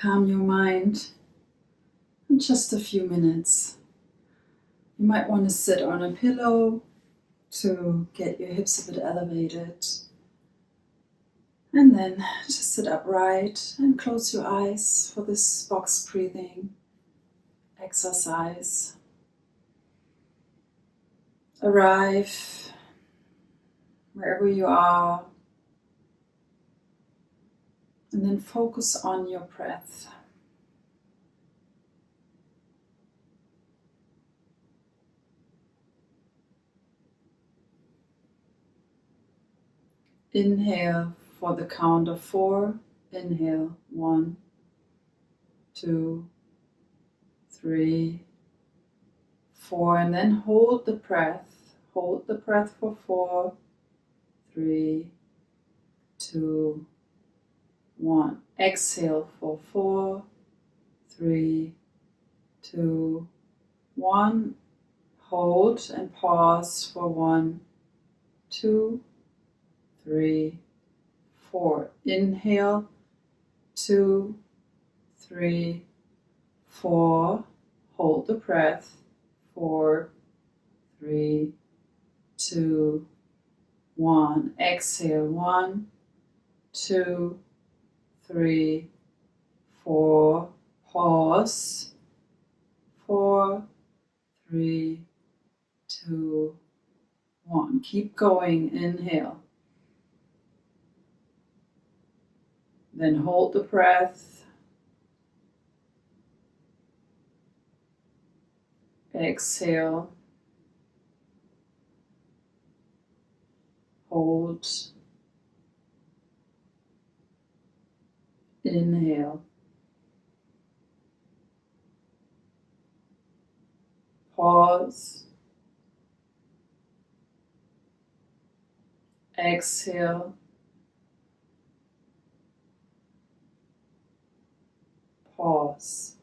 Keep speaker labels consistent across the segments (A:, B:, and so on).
A: calm your mind in just a few minutes. You might want to sit on a pillow to get your hips a bit elevated. And then just sit upright and close your eyes for this box breathing exercise. Arrive wherever you are and then focus on your breath. Inhale for the count of 4. Inhale 1, 2, 3, 4, and then hold the breath. Hold the breath for 4, 3, 2, 1. Exhale for 4, 3, 2, 1. Hold and pause for 1, 2, 3, 4. Inhale 2, 3, 4. Hold the breath 4, 3, 2, 1. Exhale 1, 2, 3, 4. Pause 4, 3, 2, 1. Keep going. Inhale. Then hold the breath. Exhale. Hold. Inhale. Pause. Exhale. Pause.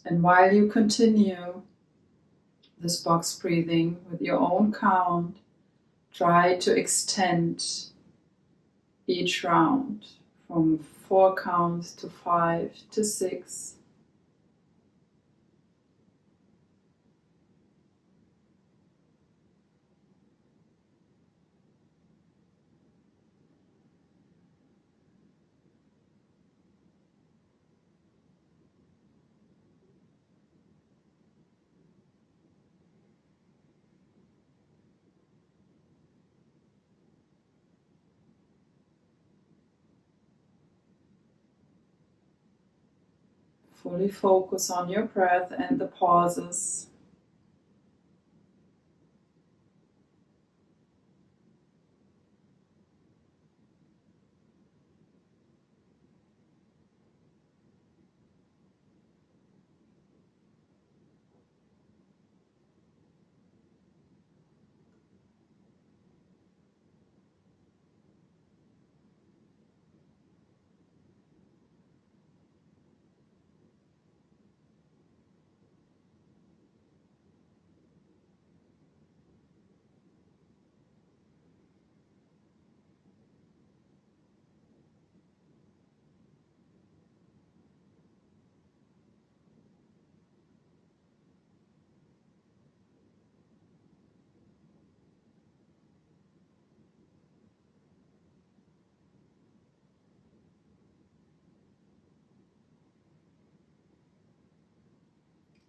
A: And while you continue this box breathing with your own count, try to extend each round from 4 counts to 5 to 6. Fully focus on your breath and the pauses.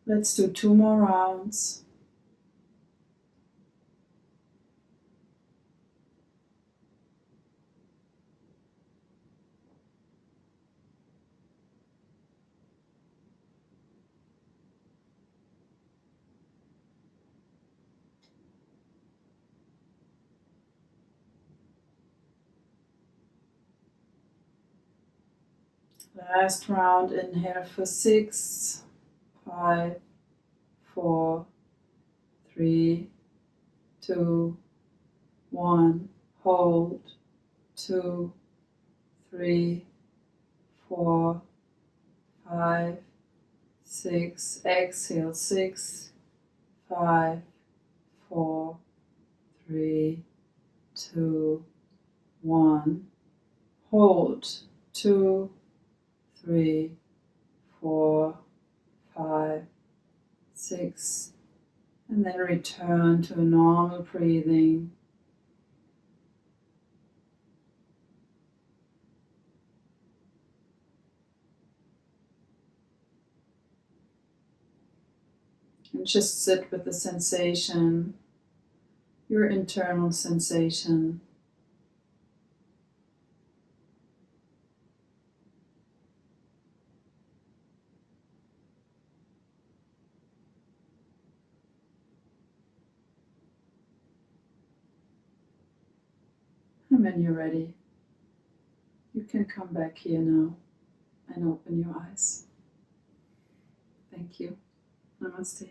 A: Let's do 2 more rounds. Last round, inhale for 6, 5, 4, 3, 2, 1. Hold 2, 3, 4, 5, 6. Exhale 6, 5, 4, 3, 2, 1. Hold. 2, 3, 4, 5, 6. And then return to a normal breathing. And just sit with the sensation, your internal sensation. And when you're ready, you can come back here now and open your eyes. Thank you. Namaste.